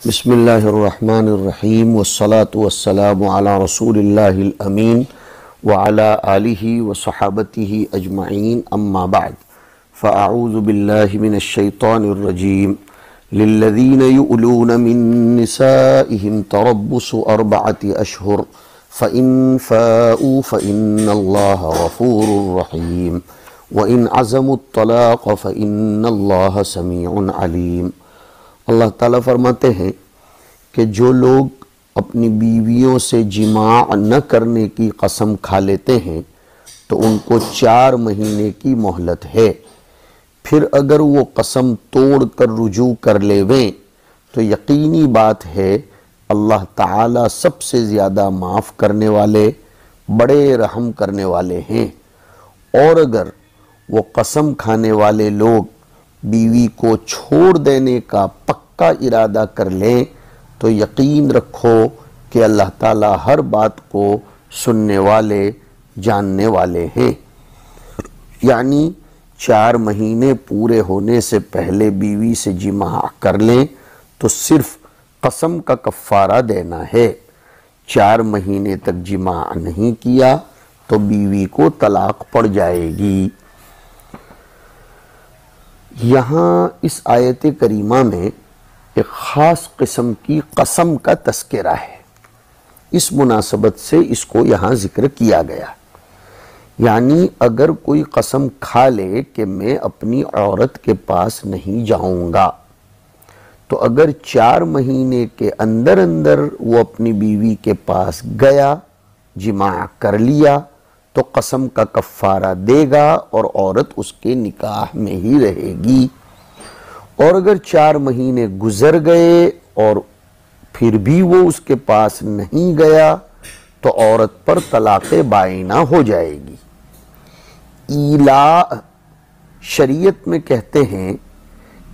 بسم اللہ الرحمن الرحیم والصلاة والسلام علی رسول اللہ الامین وعلی آلہ وصحابتہ اجمعین اما بعد فاعوذ باللہ من الشیطان الرجیم للذین یؤلون من نسائہم تربص 4 اشہر فإن فاؤوا فإن اللہ غفور رحیم وإن عزموا الطلاق فإن اللہ سمیع علیم۔ اللہ تعالیٰ فرماتے ہیں کہ جو لوگ اپنی بیویوں سے جماع نہ کرنے کی قسم کھا لیتے ہیں تو ان کو 4 مہینے کی مہلت ہے، پھر اگر وہ قسم توڑ کر رجوع کر لیویں تو یقینی بات ہے اللہ تعالیٰ سب سے زیادہ معاف کرنے والے، بڑے رحم کرنے والے ہیں۔ اور اگر وہ قسم کھانے والے لوگ بیوی کو چھوڑ دینے کا پکا ارادہ کر لیں تو یقین رکھو کہ اللہ تعالیٰ ہر بات کو سننے والے، جاننے والے ہیں۔ یعنی 4 مہینے پورے ہونے سے پہلے بیوی سے جماع کر لیں تو صرف قسم کا کفارہ دینا ہے۔ 4 مہینے تک جماع نہیں کیا تو بیوی کو طلاق پڑ جائے گی۔ یہاں اس آیت کریمہ میں ایک خاص قسم کی قسم کا تذکرہ ہے، اس مناسبت سے اس کو یہاں ذکر کیا گیا۔ یعنی اگر کوئی قسم کھا لے کہ میں اپنی عورت کے پاس نہیں جاؤں گا تو اگر 4 مہینے کے اندر وہ اپنی بیوی کے پاس گیا، جماع کر لیا تو قسم کا کفارہ دے گا اور عورت اس کے نکاح میں ہی رہے گی۔ اور اگر 4 مہینے گزر گئے اور پھر بھی وہ اس کے پاس نہیں گیا تو عورت پر طلاق بائنہ ہو جائے گی۔ ایلاء شریعت میں کہتے ہیں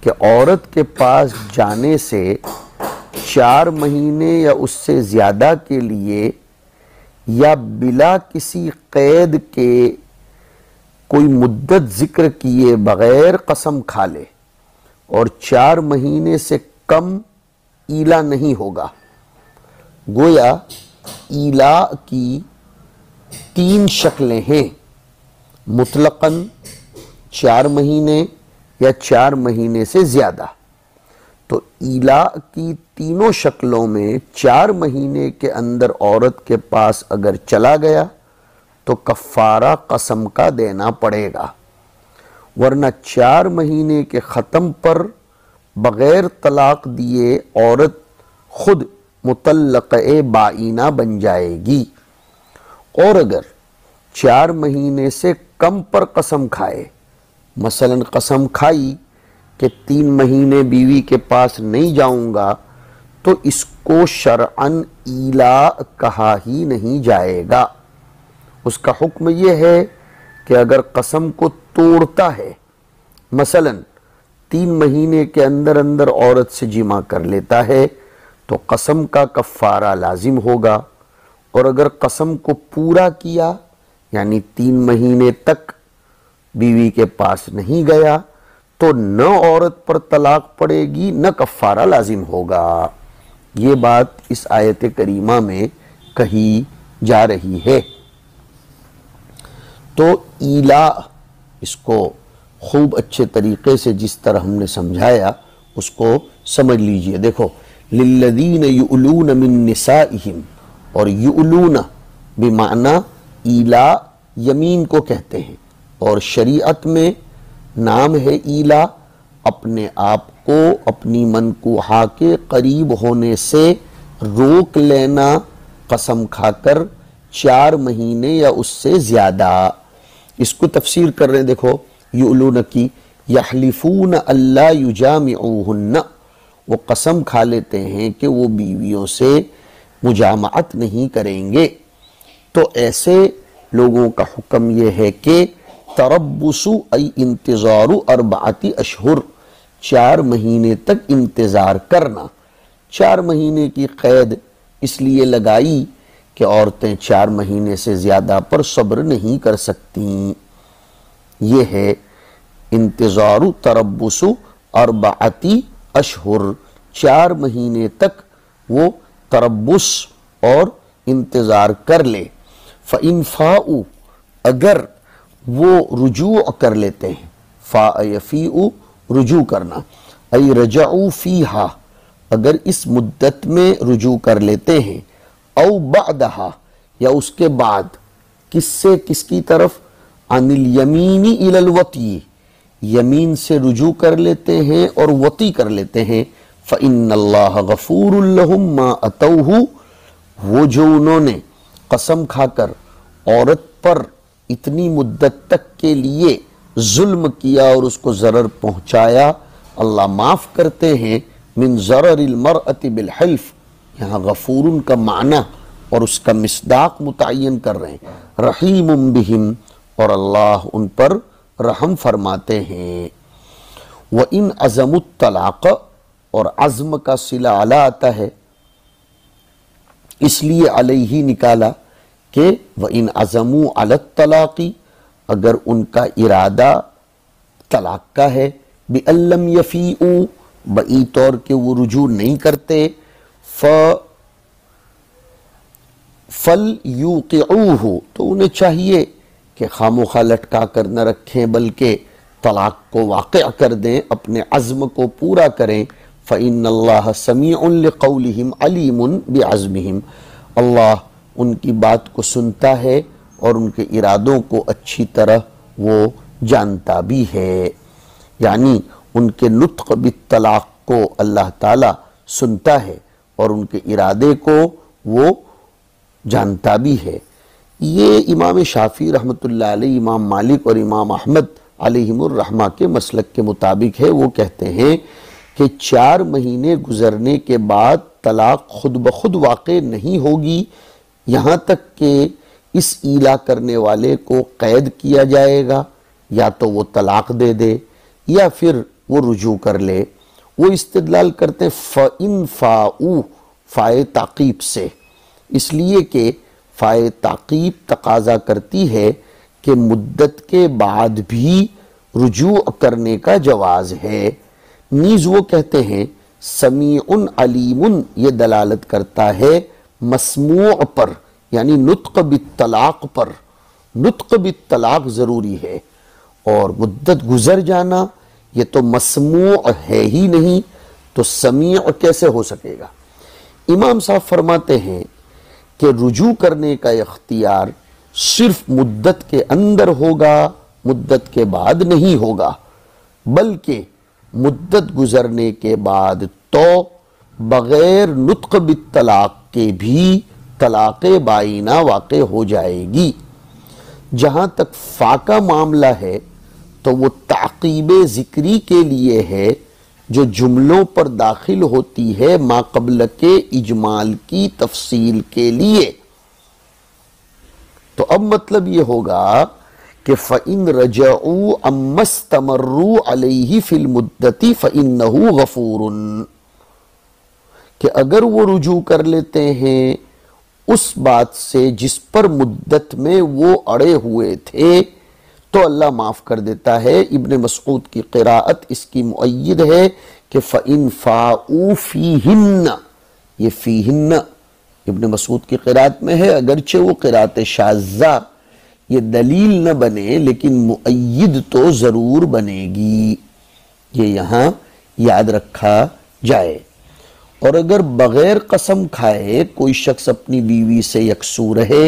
کہ عورت کے پاس جانے سے 4 مہینے یا اس سے زیادہ کے لیے یا بلا کسی قید کے کوئی مدت ذکر کیے بغیر قسم کھا لے اور 4 مہینے سے کم ایلا نہیں ہوگا۔ گویا ایلا کی 3 شکلیں ہیں، مطلقاً 4 مہینے یا 4 مہینے سے زیادہ۔ تو ایلا کی تینوں شکلوں میں 4 مہینے کے اندر عورت کے پاس اگر چلا گیا تو کفارہ قسم کا دینا پڑے گا، ورنہ 4 مہینے کے ختم پر بغیر طلاق دیے عورت خود مطلقہ بائنہ بن جائے گی۔ اور اگر 4 مہینے سے کم پر قسم کھائے، مثلا قسم کھائی کہ 3 مہینے بیوی کے پاس نہیں جاؤں گا تو اس کو شرعاً ایلا کہا ہی نہیں جائے گا۔ اس کا حکم یہ ہے کہ اگر قسم کو توڑتا ہے، مثلا 3 مہینے کے اندر عورت سے جماع کر لیتا ہے تو قسم کا کفارہ لازم ہوگا، اور اگر قسم کو پورا کیا یعنی 3 مہینے تک بیوی کے پاس نہیں گیا تو نہ عورت پر طلاق پڑے گی نہ کفارہ لازم ہوگا۔ یہ بات اس آیت کریمہ میں کہی جا رہی ہے۔ تو ایلا اس کو خوب اچھے طریقے سے جس طرح ہم نے سمجھایا اس کو سمجھ لیجئے۔ دیکھو، للذین یؤلون من نسائہم، اور یؤلون بمعنی ایلا یمین کو کہتے ہیں، اور شریعت میں نام ہے ایلا اپنے آپ کو اپنی منکوحہ کے قریب ہونے سے روک لینا، قسم کھا کر 4 مہینے یا اس سے زیادہ۔ اس کو تفسیر کر رہے ہیں، دیکھو یؤلون کی، یحلفون اللہ یجامعوہن، وہ قسم کھا لیتے ہیں کہ وہ بیویوں سے مجامعت نہیں کریں گے۔ تو ایسے لوگوں کا حکم یہ ہے کہ تربص ای انتظار 4 اشہر، 4 مہینے تک انتظار کرنا۔ 4 مہینے کی قید اس لیے لگائی کہ عورتیں 4 مہینے سے زیادہ پر صبر نہیں کر سکتیں۔ یہ ہے انتظار تربص 4 اشہر، 4 مہینے تک وہ تربص اور انتظار کر لے۔ فَإِنْ فَاءُوا، اگر وہ رجوع کر لیتے ہیں، فاء یفیء رجوع کرنا، ای رجعوا فیہا، اگر اس مدت میں رجوع کر لیتے ہیں، او بعدہا، یا اس کے بعد، کس سے کس کی طرف، عن الیمین الی الوطی، یمین سے رجوع کر لیتے ہیں اور وطی کر لیتے ہیں، فإن اللہ غفور لہم ما اتوہ، وہ جو انہوں نے قسم کھا کر عورت پر اتنی مدت تک کے لیے ظلم کیا اور اس کو ضرر پہنچایا، اللہ معاف کرتے ہیں۔ من ضرر المرأة بالحلف، یہاں غفور کا معنی اور اس کا مصداق متعین کر رہے ہیں، رحیم بہم، اور اللہ ان پر رحم فرماتے ہیں۔ وَإِنْ عَزَمُوا الطَّلَاقَ، اور عزم کا صلہ علی آتا ہے، اس لیے علیہ نکالا کہ وَإِنْ عَزَمُوا عَلَى الطَّلَاقِ، اگر ان کا ارادہ طلاق کا ہے، بِأَن لَمْ يَفِيئُوا، بئی طور کہ وہ رجوع نہیں کرتے، فَلْيُوقِعُوهُ، تو انہیں چاہیے کہ خاموخواہ لٹکا کر نہ رکھیں بلکہ طلاق کو واقع کر دیں، اپنے عزم کو پورا کریں۔ فَإِنَّ اللَّهَ سَمِيعٌ لِقَوْلِهِمْ عَلِيمٌ بِعَزْمِهِمْ، اللہ ان کی بات کو سنتا ہے اور ان کے ارادوں کو اچھی طرح وہ جانتا بھی ہے، یعنی ان کے نطق بالطلاق کو اللہ تعالیٰ سنتا ہے اور ان کے ارادے کو وہ جانتا بھی ہے۔ یہ امام شافعی رحمۃ اللہ علیہ، امام مالک اور امام احمد علیہم الرحمہ کے مسلک کے مطابق ہے۔ وہ کہتے ہیں کہ 4 مہینے گزرنے کے بعد طلاق خود بخود واقع نہیں ہوگی، یہاں تک کہ اس ایلا کرنے والے کو قید کیا جائے گا، یا تو وہ طلاق دے دے یا پھر وہ رجوع کر لے۔ وہ استدلال کرتے ہیں فَإِنْ فَاءُوا، فائے تعقیب سے، اس لیے کہ فائے تعقیب تقاضا کرتی ہے کہ مدت کے بعد بھی رجوع کرنے کا جواز ہے۔ نیز وہ کہتے ہیں سمیع علیم، یہ دلالت کرتا ہے مسموع پر، یعنی نطق بالطلاق پر، نطق بالطلاق ضروری ہے، اور مدت گزر جانا یہ تو مسموع ہے ہی نہیں، تو سمیع کیسے ہو سکے گا؟ امام صاحب فرماتے ہیں کہ رجوع کرنے کا اختیار صرف مدت کے اندر ہوگا، مدت کے بعد نہیں ہوگا، بلکہ مدت گزرنے کے بعد تو بغیر نطق بالطلاق کے بھی طلاق بائنہ واقع ہو جائے گی۔ جہاں تک فا کا معاملہ ہے تو وہ تعقیب ذکری کے لیے ہے جو جملوں پر داخل ہوتی ہے ما قبل کے اجمال کی تفصیل کے لیے۔ تو اب مطلب یہ ہوگا کہ فَإِن رَجَعُوا أَمَّا اسْتَمَرُّوا عَلَيْهِ فِي الْمُدَّةِ فَإِنَّهُ غَفُورٌ، کہ اگر وہ رجوع کر لیتے ہیں اس بات سے جس پر مدت میں وہ اڑے ہوئے تھے تو اللہ معاف کر دیتا ہے۔ ابن مسعود کی قراءت اس کی مؤید ہے کہ فَإِن فَاءُوا فِيهِنَّ، یہ فِيهِنَّ ابن مسعود کی قراءت میں ہے، اگرچہ وہ قراءت شاذہ، یہ دلیل نہ بنے لیکن مؤید تو ضرور بنے گی، یہ یہاں یاد رکھا جائے۔ اور اگر بغیر قسم کھائے کوئی شخص اپنی بیوی سے یکسو رہے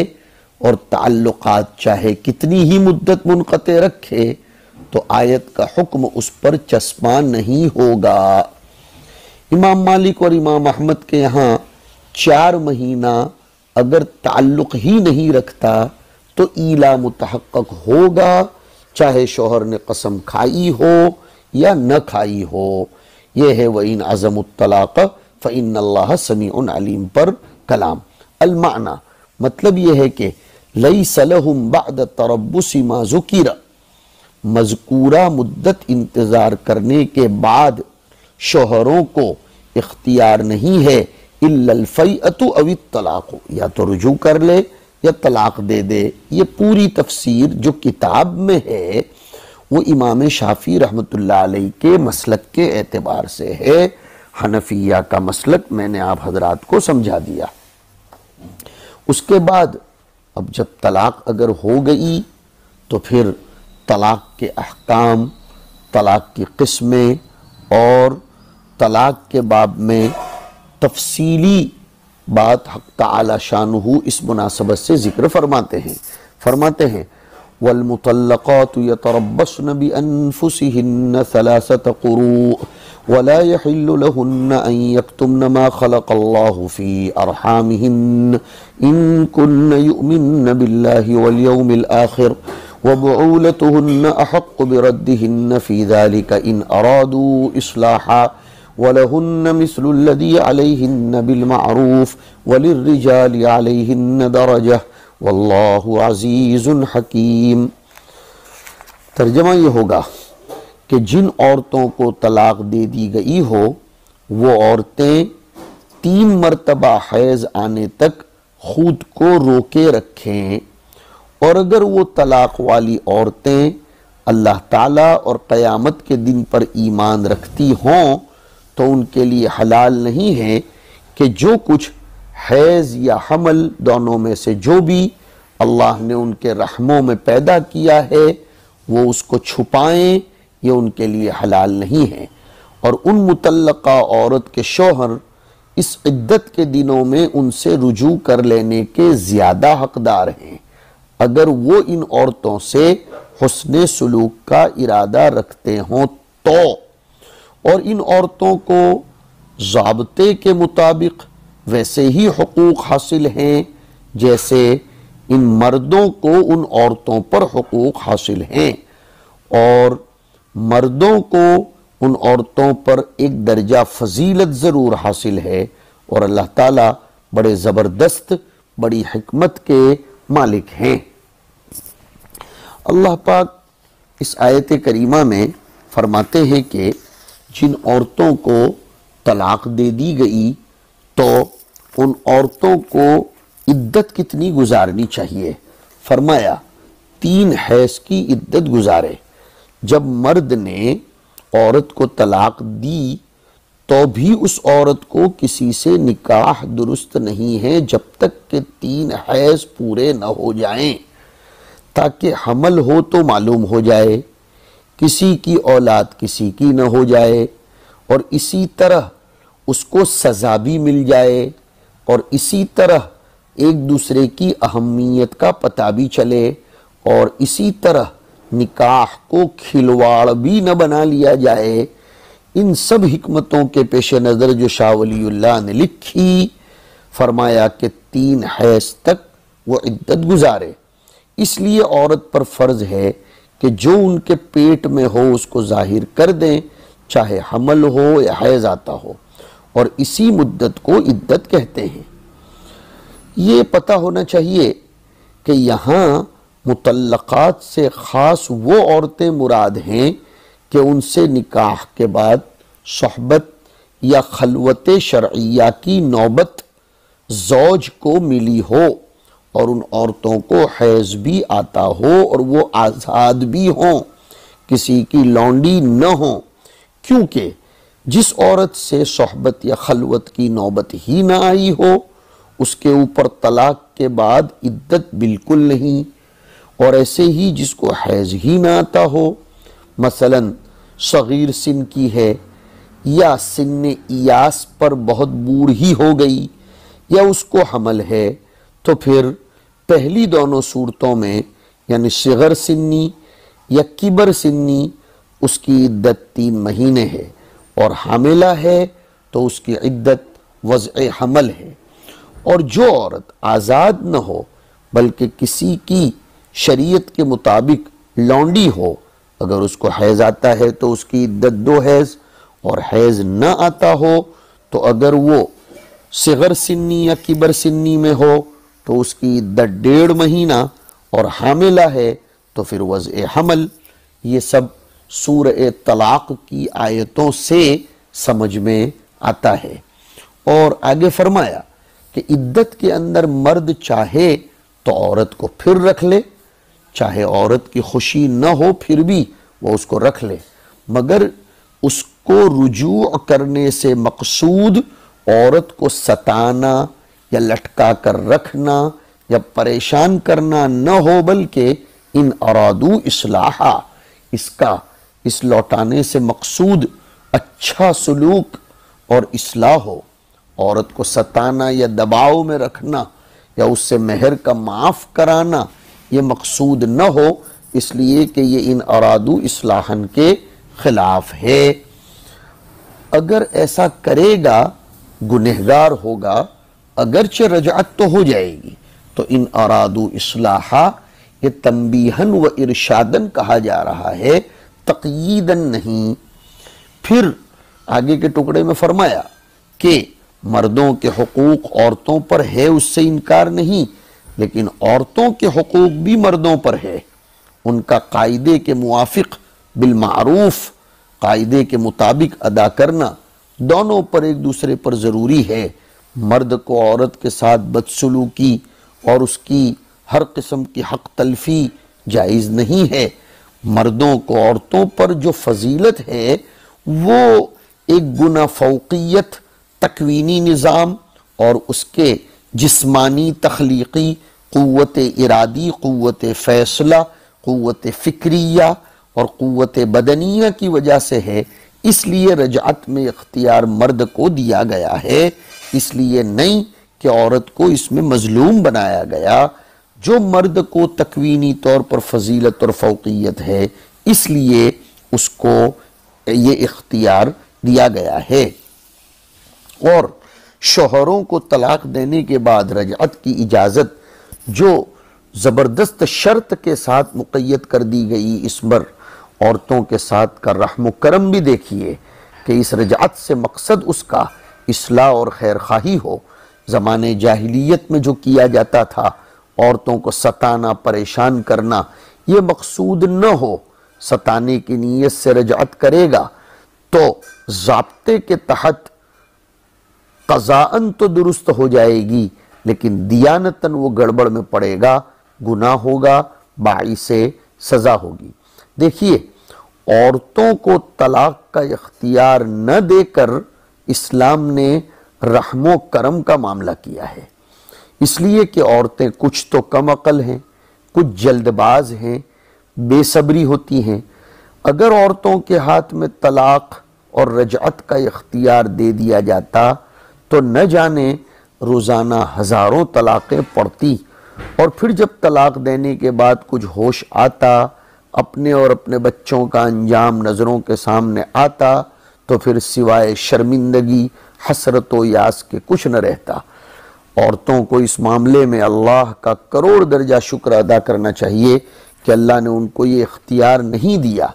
اور تعلقات چاہے کتنی ہی مدت منقطع رکھے تو آیت کا حکم اس پر چسپاں نہیں ہوگا۔ امام مالک اور امام احمد کے یہاں 4 مہینہ اگر تعلق ہی نہیں رکھتا تو ایلا متحقق ہوگا، چاہے شوہر نے قسم کھائی ہو یا نہ کھائی ہو۔ یہ ہے وَإِنْ عَزَمُوا الطَّلَاقَ فَإِنَّ اللَّهَ سَمِيعٌ عَلِيمٌ پر کلام۔ المعنی، مطلب یہ ہے کہ لَيْسَ لَهُمْ بَعْدَ تَرَبُّسِ مَا ذُكِرَ، مذکورہ مدت انتظار کرنے کے بعد شوہروں کو اختیار نہیں ہے إِلَّا الْفَيْئَةُ أَوِ الطَّلَاقُ، یا تو رجوع کر لے یا طلاق دے دے۔ یہ پوری تفسیر جو کتاب میں ہے وہ امام شافعی رحمۃ اللہ علیہ کے مسلک کے اعتبار سے ہے۔ حنفیہ کا مسلک میں نے آپ حضرات کو سمجھا دیا۔ اس کے بعد اب جب طلاق اگر ہو گئی تو پھر طلاق کے احکام، طلاق کی قسمیں اور طلاق کے باب میں تفصیلی بات حق تعالی شانہ اس مناسبت سے ذکر فرماتے ہیں والمطلقات يتربصن بأنفسهن 3 قروء ولا يحل لهن أن يكتمن ما خلق الله في أرحامهن إن كن يؤمن بالله واليوم الآخر وبعولتهن أحق بردهن في ذلك إن أرادوا إصلاحا ولهن مثل الذي عليهن بالمعروف وللرجال عليهن درجة واللہ عزیز حکیم۔ ترجمہ یہ ہوگا کہ جن عورتوں کو طلاق دے دی گئی ہو وہ عورتیں 3 مرتبہ حیض آنے تک خود کو روکے رکھیں، اور اگر وہ طلاق والی عورتیں اللہ تعالیٰ اور قیامت کے دن پر ایمان رکھتی ہوں تو ان کے لیے حلال نہیں ہے کہ جو کچھ حیض یا حمل دونوں میں سے جو بھی اللہ نے ان کے رحموں میں پیدا کیا ہے وہ اس کو چھپائیں، یہ ان کے لیے حلال نہیں ہے۔ اور ان مطلقہ عورت کے شوہر اس عدت کے دنوں میں ان سے رجوع کر لینے کے زیادہ حقدار ہیں اگر وہ ان عورتوں سے حسن سلوک کا ارادہ رکھتے ہوں تو، اور ان عورتوں کو ضابطے کے مطابق ویسے ہی حقوق حاصل ہیں جیسے ان مردوں کو ان عورتوں پر حقوق حاصل ہیں، اور مردوں کو ان عورتوں پر ایک درجہ فضیلت ضرور حاصل ہے، اور اللہ تعالیٰ بڑے زبردست بڑی حکمت کے مالک ہیں۔ اللہ پاک اس آیت کریمہ میں فرماتے ہیں کہ جن عورتوں کو طلاق دے دی گئی تو ان عورتوں کو عدت کتنی گزارنی چاہیے؟ فرمایا 3 حیض کی عدت گزارے۔ جب مرد نے عورت کو طلاق دی تو بھی اس عورت کو کسی سے نکاح درست نہیں ہے جب تک کہ 3 حیض پورے نہ ہو جائیں، تاکہ حمل ہو تو معلوم ہو جائے، کسی کی اولاد کسی کی نہ ہو جائے، اور اسی طرح اس کو سزا بھی مل جائے، اور اسی طرح ایک دوسرے کی اہمیت کا پتہ بھی چلے، اور اسی طرح نکاح کو کھلواڑ بھی نہ بنا لیا جائے۔ ان سب حکمتوں کے پیش نظر جو شاہ ولی اللہ نے لکھی، فرمایا کہ 3 حیض تک وہ عدت گزارے۔ اس لیے عورت پر فرض ہے کہ جو ان کے پیٹ میں ہو اس کو ظاہر کر دیں، چاہے حمل ہو یا حیض آتا ہو، اور اسی مدت کو عدت کہتے ہیں۔ یہ پتہ ہونا چاہیے کہ یہاں مطلقات سے خاص وہ عورتیں مراد ہیں کہ ان سے نکاح کے بعد صحبت یا خلوت شرعیہ کی نوبت زوج کو ملی ہو، اور ان عورتوں کو حیض بھی آتا ہو اور وہ آزاد بھی ہوں، کسی کی لونڈی نہ ہوں، کیونکہ جس عورت سے صحبت یا خلوت کی نوبت ہی نہ آئی ہو اس کے اوپر طلاق کے بعد عدت بالکل نہیں، اور ایسے ہی جس کو حیض ہی نہ آتا ہو، مثلا صغیر سن کی ہے یا سن ایاس پر بہت بوڑھی ہو گئی یا اس کو حمل ہے، تو پھر پہلی دونوں صورتوں میں یعنی صغر سنی یا کبر سنی اس کی عدت 3 مہینے ہے، اور حاملہ ہے تو اس کی عدت وضع حمل ہے۔ اور جو عورت آزاد نہ ہو بلکہ کسی کی شریعت کے مطابق لونڈی ہو، اگر اس کو حیض آتا ہے تو اس کی عدت 2 حیض، اور حیض نہ آتا ہو تو اگر وہ صغر سنی یا کبر سنی میں ہو تو اس کی عدت 1.5 مہینہ، اور حاملہ ہے تو پھر وضع حمل۔ یہ سب سورہ طلاق کی آیتوں سے سمجھ میں آتا ہے۔ اور آگے فرمایا کہ عدت کے اندر مرد چاہے تو عورت کو پھر رکھ لے، چاہے عورت کی خوشی نہ ہو پھر بھی وہ اس کو رکھ لے، مگر اس کو رجوع کرنے سے مقصود عورت کو ستانا یا لٹکا کر رکھنا یا پریشان کرنا نہ ہو، بلکہ ان ارادو اصلاحا، اس لوٹانے سے مقصود اچھا سلوک اور اصلاح ہو۔ عورت کو ستانا یا دباؤ میں رکھنا یا اس سے مہر کا معاف کرانا یہ مقصود نہ ہو، اس لیے کہ یہ ان ارادو اصلاحن کے خلاف ہے۔ اگر ایسا کرے گا گنہگار ہوگا، اگرچہ رجعت تو ہو جائے گی۔ تو ان ارادو اصلاحا یہ تنبیہن و ارشادن کہا جا رہا ہے، تقییدن نہیں۔ پھر آگے کے ٹکڑے میں فرمایا کہ مردوں کے حقوق عورتوں پر ہے، اس سے انکار نہیں، لیکن عورتوں کے حقوق بھی مردوں پر ہے، ان کا قاعدے کے موافق بالمعروف، قاعدے کے مطابق ادا کرنا دونوں پر ایک دوسرے پر ضروری ہے۔ مرد کو عورت کے ساتھ بدسلوکی اور اس کی ہر قسم کی حق تلفی جائز نہیں ہے۔ مردوں کو عورتوں پر جو فضیلت ہے وہ ایک گنا فوقیت، تکوینی نظام اور اس کے جسمانی تخلیقی قوت ارادی، قوت فیصلہ، قوت فکریہ اور قوت بدنیہ کی وجہ سے ہے۔ اس لیے رجعت میں اختیار مرد کو دیا گیا ہے، اس لیے نہیں کہ عورت کو اس میں مظلوم بنایا گیا۔ جو مرد کو تکوینی طور پر فضیلت اور فوقیت ہے، اس لیے اس کو یہ اختیار دیا گیا ہے۔ اور شوہروں کو طلاق دینے کے بعد رجعت کی اجازت جو زبردست شرط کے ساتھ مقید کر دی گئی، اس پر عورتوں کے ساتھ کا رحم و کرم بھی دیکھیے کہ اس رجعت سے مقصد اس کا اصلاح اور خیر خواہی ہو۔ زمانے جاہلیت میں جو کیا جاتا تھا، عورتوں کو ستانا، پریشان کرنا، یہ مقصود نہ ہو۔ ستانے کی نیت سے رجعت کرے گا تو ضابطے کے تحت قضاءً تو درست ہو جائے گی، لیکن دیانتاً وہ گڑبڑ میں پڑے گا، گناہ ہوگا، باعث سزا ہوگی۔ دیکھیے، عورتوں کو طلاق کا اختیار نہ دے کر اسلام نے رحم و کرم کا معاملہ کیا ہے، اس لیے کہ عورتیں کچھ تو کم عقل ہیں، کچھ جلد باز ہیں، بے صبری ہوتی ہیں۔ اگر عورتوں کے ہاتھ میں طلاق اور رجعت کا اختیار دے دیا جاتا تو نہ جانے روزانہ ہزاروں طلاقیں پڑتی، اور پھر جب طلاق دینے کے بعد کچھ ہوش آتا، اپنے اور اپنے بچوں کا انجام نظروں کے سامنے آتا، تو پھر سوائے شرمندگی، حسرت و یاس کے کچھ نہ رہتا۔ عورتوں کو اس معاملے میں اللہ کا کروڑ درجہ شکر ادا کرنا چاہیے کہ اللہ نے ان کو یہ اختیار نہیں دیا،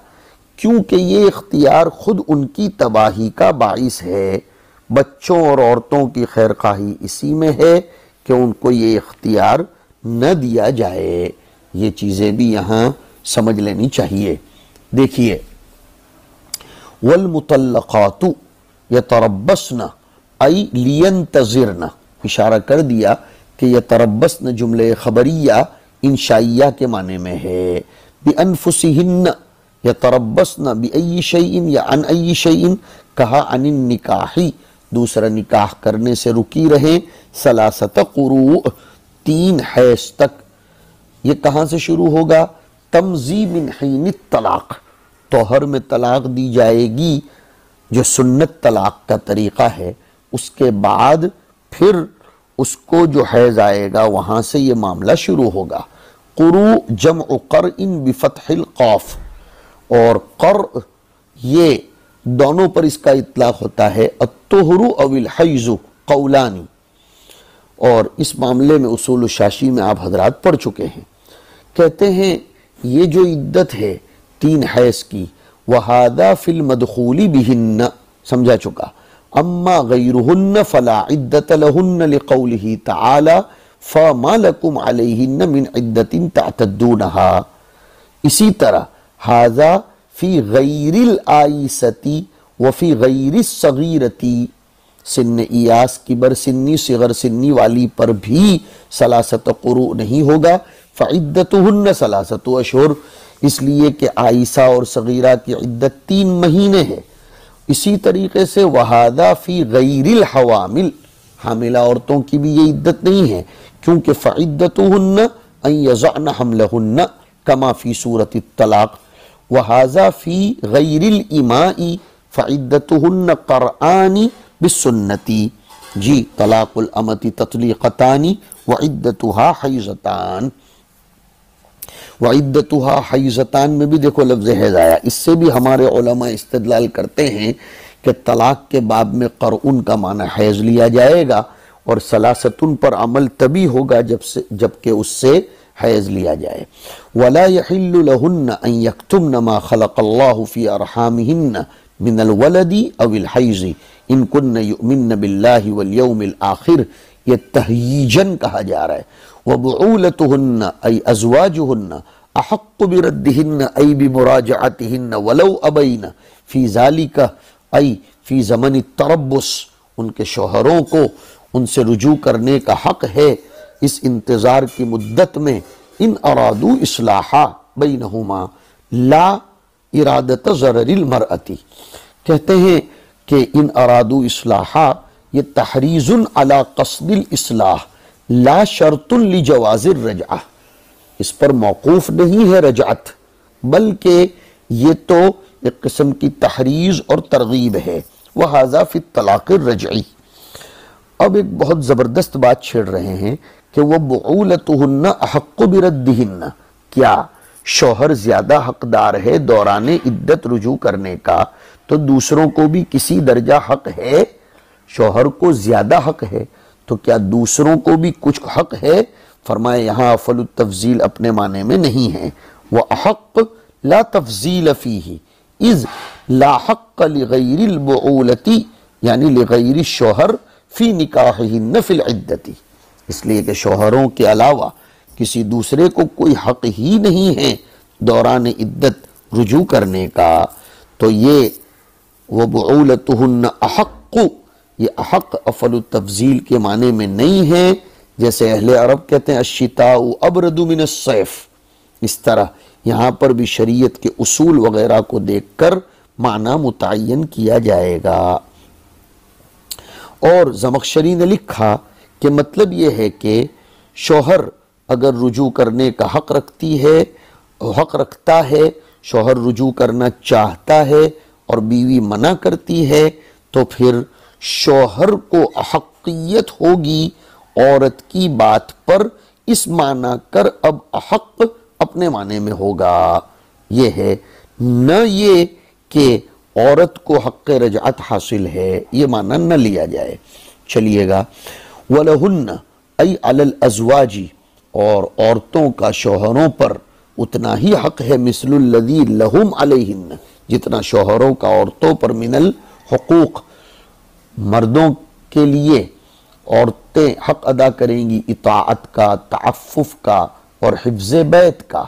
کیونکہ یہ اختیار خود ان کی تباہی کا باعث ہے۔ بچوں اور عورتوں کی خیر خواہی اسی میں ہے کہ ان کو یہ اختیار نہ دیا جائے۔ یہ چیزیں بھی یہاں سمجھ لینی چاہیے۔ دیکھیے، والمطلقات یتربصن ای لینتظرن، اشارہ کر دیا کہ یتربصن جملے خبریہ انشائیہ کے معنی میں ہے۔ بانفسہن یتربصن بأی شیء یا عن ای شیء، کہا عن النکاحی، دوسرا نکاح کرنے سے رکی رہیں، ثلاثۃ قروء، 3 حیض تک۔ یہ کہاں سے شروع ہوگا؟ تمضی من حین الطلاق، طہر میں طلاق دی جائے گی جو سنت طلاق کا طریقہ ہے، اس کے بعد پھر اس کو جو حیض آئے گا وہاں سے یہ معاملہ شروع ہوگا۔ قروء جمع قرء بفتح القاف، اور قرء یہ دونوں پر اس کا اطلاق ہوتا ہے، الطہر او الحیض قولانی، اور اس معاملے میں اصول الشاشی میں آپ حضرات پڑھ چکے ہیں۔ کہتے ہیں یہ جو عدت ہے 3 حیض کی، وَهَذَا فِي الْمَدْخُولِ بِهِنَّ، سمجھا چکا، اما غیرهن فلا عدت لهن لقوله تعالی فما لکم علیہن من عدت تعتدونها۔ اسی طرح هذا فی غیر الآئستی وفی غیر الصغیرتی، سن ایاس کبر سنی صغر سنی والی پر بھی ثلاثۃ قروء نہیں ہوگا، فعدتہن ثلاثۃ اشہر، اس لیے کہ عائسہ اور صغیرہ کی عدت 3 مہینے ہے۔ اسی طریقے سے وَهَذَا فِي غَيْرِ الْحَوَامِلِ، حاملہ عورتوں کی بھی یہ عدت نہیں ہے، کیونکہ فَعِدَّتُهُنَّ أَن يَضَعْنَ حَمْلَهُنَّ كما فی سورة الطلاق، وَهَذَا فِي غَيْرِ الْإِمَاءِ فَعِدَّتُهُنَّ قَرْآنِ بِالسُّنَّةِ، جی طلاق الامة تطلیقتان وعدتها حیضتان، وعدتها حیضتان میں بھی دیکھو لفظ حیض آیا، اس سے بھی ہمارے علماء استدلال کرتے ہیں کہ طلاق کے باب میں قرآن کا معنی حیض لیا جائے گا، اور ثلاثتن پر عمل تبھی ہوگا جبکہ اس سے حیض لیا جائے۔ وَلَا يَحِلُّ لَهُنَّ أَن يَكْتُمْنَ مَا خَلَقَ اللَّهُ فِي أَرْحَامِهِنَّ مِنَ الْوَلَدِ أَوِ الْحَيْضِ إِن كُنَّ يُؤْمِنَّ بِاللَّهِ وَالْيَوْمِ الْآخِرِ، یہ تہییجن کہا جا رہا ہے۔ وَبُعُولَتُهُنَّ أَيْ أَزْوَاجُهُنَّ أَحَقُّ بِرَدِّهِنَّ أَيْ بِمُرَاجَعَتِهِنَّ وَلَوْ أَبَيْنَ فِي ذَلِكَ أَيْ فِي زَمَنِ التَّرَبُّصِ، ان کے شوہروں کو ان سے رجوع کرنے کا حق ہے اس انتظار کی مدت میں، ان ارادو اصلاحا بینہما لا ارادت ضرر المرأتی، کہتے ہیں کہ ان ارادو اصلاحا یہ تحریض علی قصد الاصلاح لا شرط لجواز الرجعہ، اس پر موقوف نہیں ہے رجعت، بلکہ یہ تو ایک قسم کی تحریض اور ترغیب ہے۔ وَهَذَا فِي الطَّلَاقِ الرَّجْعِي، اب ایک بہت زبردست بات چھیڑ رہے ہیں کہ وہ بُعُولَتُهُنَّ أَحَقُّ بِرَدِّهِنَّ، کیا شوہر زیادہ حقدار ہے دوران عدت رجوع کرنے کا، تو دوسروں کو بھی کسی درجہ حق ہے، شوہر کو زیادہ حق ہے تو کیا دوسروں کو بھی کچھ حق ہے؟ فرمائے یہاں افعل التفضیل اپنے معنی میں نہیں ہے، وَأَحَقُّ لا تفضیل فیہ اذ لا حق لغیر البعولتی، یعنی لغیر الشوہر فی نکاحہن فی العدتی، اس لیے کہ شوہروں کے علاوہ کسی دوسرے کو کوئی حق ہی نہیں ہے دوران عدت رجوع کرنے کا، تو یہ وَبُعُولَتُهُنَّ أَحَقُّ، یہ احق افعل التفضیل کے معنی میں نہیں ہے، جیسے اہل عرب کہتے ہیں الشتاء ابرد من الصیف، اس طرح یہاں پر بھی شریعت کے اصول وغیرہ کو دیکھ کر معنی متعین کیا جائے گا۔ اور زمخشری نے لکھا کہ مطلب یہ ہے کہ شوہر اگر رجوع کرنے کا حق رکھتا ہے، شوہر رجوع کرنا چاہتا ہے اور بیوی منع کرتی ہے، تو پھر شوہر کو احقیت ہوگی عورت کی بات پر، اس معنی کر اب احق اپنے معنی میں ہوگا، یہ ہے، نہ یہ کہ عورت کو حق رجعت حاصل ہے، یہ معنی نہ لیا جائے۔ چلیے گا وَلَهُنَّ أَيْ عَلَى الْأَزْوَاجِ، اور عورتوں کا شوہروں پر اتنا ہی حق ہے مثل الذی لہم علیہن، جتنا شوہروں کا عورتوں پر من الحقوق، مردوں کے لیے عورتیں حق ادا کریں گی اطاعت کا، تعفف کا اور حفظ بیت کا،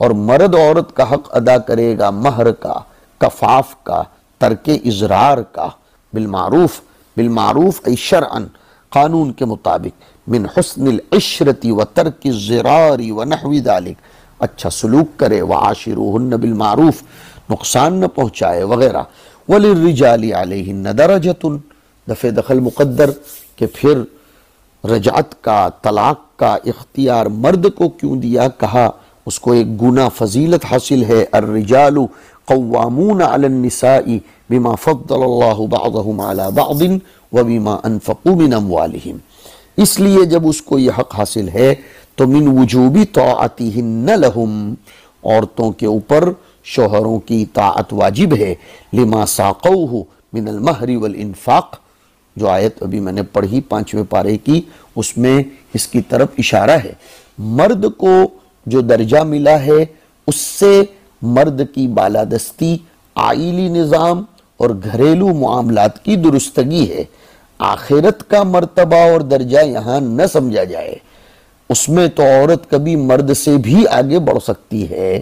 اور مرد عورت کا حق ادا کرے گا مہر کا، کفاف کا، ترک اضرار کا، بالمعروف ای شرعن، قانون کے مطابق، من حسن العشرت و ترک الضرار و نحو ذالک، اچھا سلوک کرے، وعاشروہن بالمعروف، نقصان نہ پہنچائے وغیرہ۔ وللرجال علیہن درجۃ، دفع دخل مقدر کہ پھر رجعت کا، طلاق کا اختیار مرد کو کیوں دیا، کہا اس کو ایک گنا فضیلت حاصل ہے، الرجال قوامون علی النساء بما فضل اللہ بعضهم علی بعض وبما انفقوا من اموالہم، اس لیے جب اس کو یہ حق حاصل ہے تو من وجوب طاعتہن لہم، عورتوں کے اوپر شوہروں کی اطاعت واجب ہے، لما ساقوہ من المہر والانفاق، جو آیت ابھی میں نے پڑھی 5ویں پارے کی، اس میں اس کی طرف اشارہ ہے۔ مرد کو جو درجہ ملا ہے اس سے مرد کی بالادستی آئلی نظام اور گھریلو معاملات کی درستگی ہے، آخرت کا مرتبہ اور درجہ یہاں نہ سمجھا جائے، اس میں تو عورت کبھی مرد سے بھی آگے بڑھ سکتی ہے،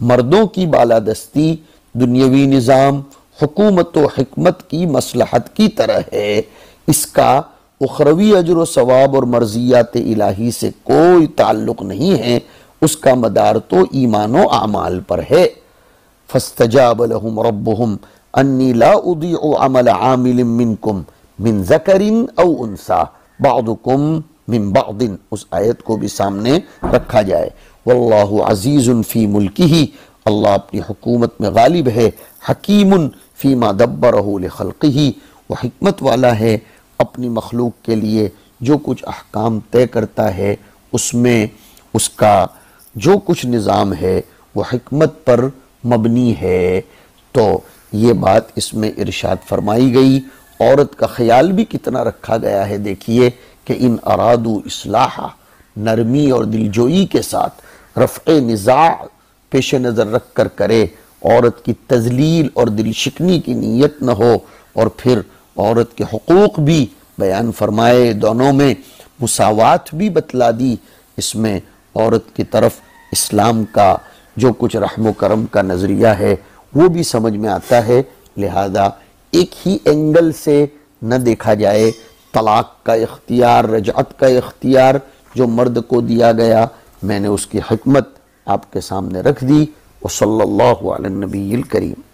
مردوں کی بالادستی دنیاوی نظام، حکومت و حکمت کی مصلحت کی طرح ہے، اس کا اخروی اجر و ثواب اور مرضیات الہی سے کوئی تعلق نہیں ہے، اس کا مدار تو ایمان و اعمال پر ہے۔ فاستجاب لهم ربهم انی لا اضیع عمل عامل منکم من ذکر او انثی بعضکم من بعض، اس آیت کو بھی سامنے رکھا جائے۔ واللہ عزیز فی ملکہ، اللہ اپنی حکومت میں غالب ہے، حکیم فیما دبرہ لخلقہ، وہ حکمت والا ہے اپنی مخلوق کے لیے جو کچھ احکام طے کرتا ہے، اس میں اس کا جو کچھ نظام ہے وہ حکمت پر مبنی ہے۔ تو یہ بات اس میں ارشاد فرمائی گئی۔ عورت کا خیال بھی کتنا رکھا گیا ہے، دیکھیے کہ ان ارادو اصلاح، نرمی اور دلجوئی کے ساتھ رفع نزاع پیش نظر رکھ کر کرے، عورت کی تذلیل اور دل شکنی کی نیت نہ ہو، اور پھر عورت کے حقوق بھی بیان فرمائے، دونوں میں مساوات بھی بتلا دی۔ اس میں عورت کی طرف اسلام کا جو کچھ رحم و کرم کا نظریہ ہے وہ بھی سمجھ میں آتا ہے، لہذا ایک ہی اینگل سے نہ دیکھا جائے۔ طلاق کا اختیار، رجعت کا اختیار جو مرد کو دیا گیا، میں نے اس کی حکمت آپ کے سامنے رکھ دی۔ وصلی اللہ علی النبی الکریم۔